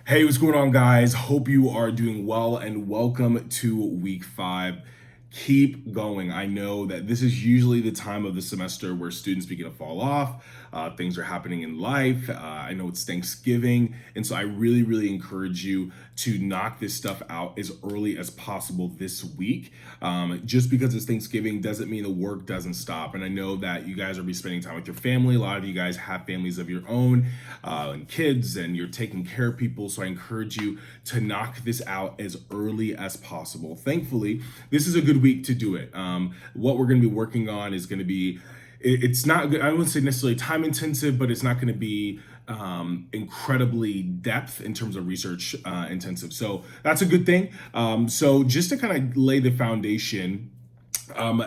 Hey, what's going on, guys? Hope you are doing well and welcome to week 5. Keep going. I know that this is usually the time of the semester where students begin to fall off. Things are happening in life. I know it's Thanksgiving. And so I really, really encourage you to knock this stuff out as early as possible this week. Just because it's Thanksgiving doesn't mean the work doesn't stop. And I know that you guys are be spending time with your family. A lot of you guys have families of your own and kids, and you're taking care of people. So I encourage you to knock this out as early as possible. Thankfully, this is a good week to do it. What we're going to be working on is going to be, it's not good, I wouldn't say necessarily time intensive, but it's not going to be incredibly depth in terms of research intensive. So that's a good thing. So just to kind of lay the foundation,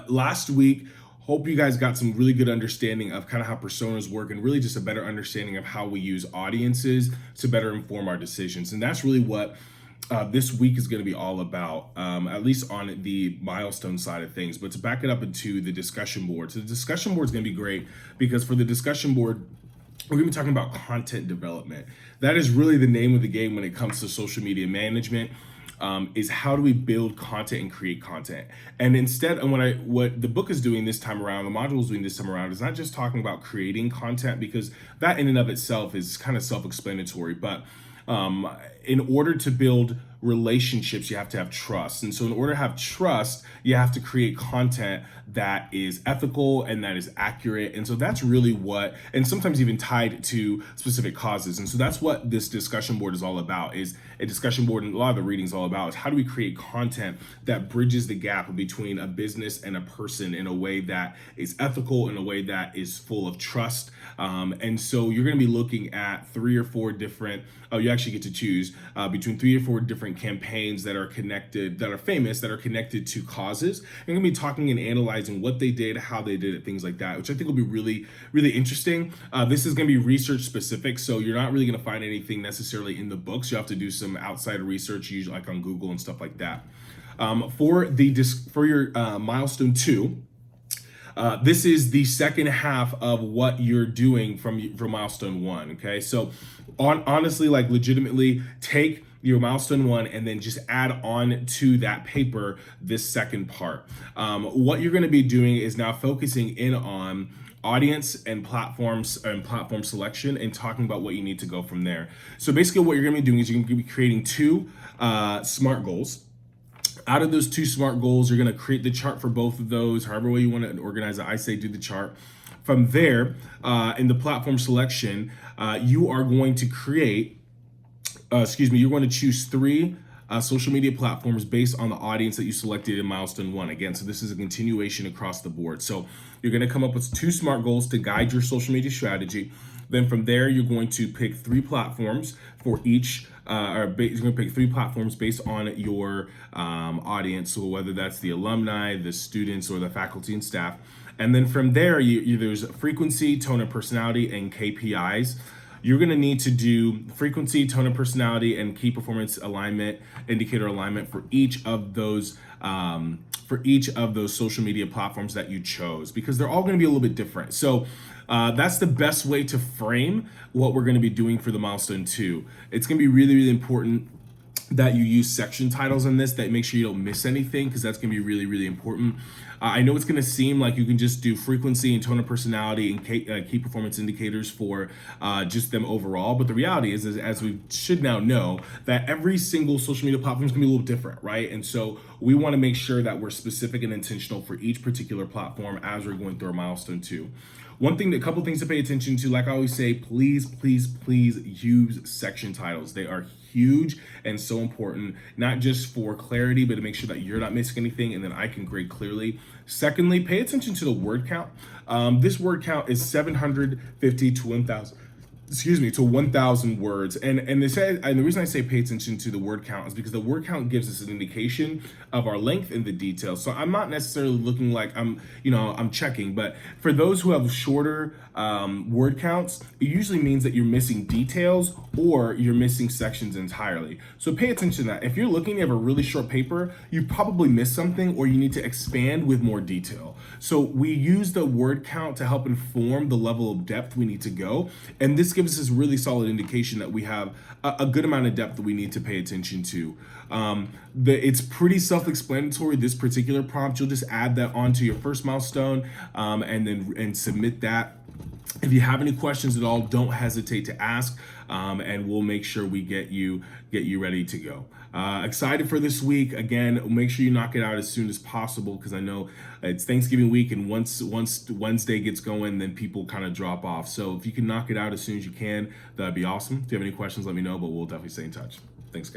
last week, hope you guys got some really good understanding of kind of how personas work and really just a better understanding of how we use audiences to better inform our decisions. And that's really what this week is going to be all about, at least on the milestone side of things. But to back it up into the discussion board, so the discussion board is going to be great because for the discussion board, we're going to be talking about content development. That is really the name of the game when it comes to social media management. Is how do we build content and create content? And instead, what the book is doing this time around, the module is doing this time around, is not just talking about creating content, because that in and of itself is kind of self-explanatory, but in order to build relationships, you have to have trust. And so in order to have trust, you have to create content that is ethical and that is accurate. And so that's really what, and sometimes even tied to specific causes. And so that's what this discussion board is all about, is a discussion board, and a lot of the reading is all about, is how do we create content that bridges the gap between a business and a person in a way that is ethical, in a way that is full of trust. And so you're going to be looking at 3 or 4 different, you actually get to choose between 3 or 4 different campaigns that are connected, that are famous, that are connected to causes. You're going to be talking and analyzing what they did, how they did it, things like that, which I think will be really, really interesting. This is going to be research specific, so you're not really going to find anything necessarily in the books. You have to do some outside research, usually like on Google and stuff like that. For your milestone 2, this is the second half of what you're doing from milestone 1. Okay, so honestly, like legitimately, take your milestone 1 and then just add on to that paper this second part. What you're going to be doing is now focusing in on audience and platforms and platform selection, and talking about what you need to go from there. So basically what you're going to be doing is you're going to be creating 2 SMART goals. Out of those 2 SMART goals, you're going to create the chart for both of those, however way you want to organize it. I say do the chart. From there, in the platform selection, you are going to create, you're going to choose 3 social media platforms based on the audience that you selected in milestone 1. Again, so this is a continuation across the board. So you're going to come up with 2 SMART goals to guide your social media strategy. Then from there, you're going to pick 3 platforms for each, you're going to pick 3 platforms based on your audience. So whether that's the alumni, the students, or the faculty and staff. And then from there, there's frequency, tone of personality, and KPIs. You're going to need to do frequency, tone of personality, and key performance alignment, indicator alignment for each of those social media platforms that you chose, because they're all going to be a little bit different. So that's the best way to frame what we're going to be doing for the milestone 2. It's going to be really, really important that you use section titles in this, that make sure you don't miss anything, because that's going to be really, really important. I know it's going to seem like you can just do frequency and tone of personality and key performance indicators for just them overall, but the reality is, as we should now know, that every single social media platform is going to be a little different, right? And so we want to make sure that we're specific and intentional for each particular platform as we're going through our milestone 2. A couple things to pay attention to, like I always say, please, please, please use section titles. They are huge and so important, not just for clarity, but to make sure that you're not missing anything and then I can grade clearly. Secondly, pay attention to the word count. This word count is 750 to 1,000 words. And the reason I say pay attention to the word count is because the word count gives us an indication of our length and the details. So I'm not necessarily looking like I'm checking, but for those who have shorter word counts, it usually means that you're missing details or you're missing sections entirely. So pay attention to that. If you're looking at a really short paper, you probably missed something or you need to expand with more detail. So we use the word count to help inform the level of depth we need to go. And this gives us this really solid indication that we have a good amount of depth that we need to pay attention to. It's pretty self-explanatory, this particular prompt. You'll just add that onto your first milestone, and submit that. If you have any questions at all, don't hesitate to ask, and we'll make sure we get you ready to go. Excited for this week. Again, make sure you knock it out as soon as possible, because I know it's Thanksgiving week, and once Wednesday gets going, then people kind of drop off. So if you can knock it out as soon as you can, that'd be awesome. If you have any questions, let me know, but we'll definitely stay in touch. Thanks, guys.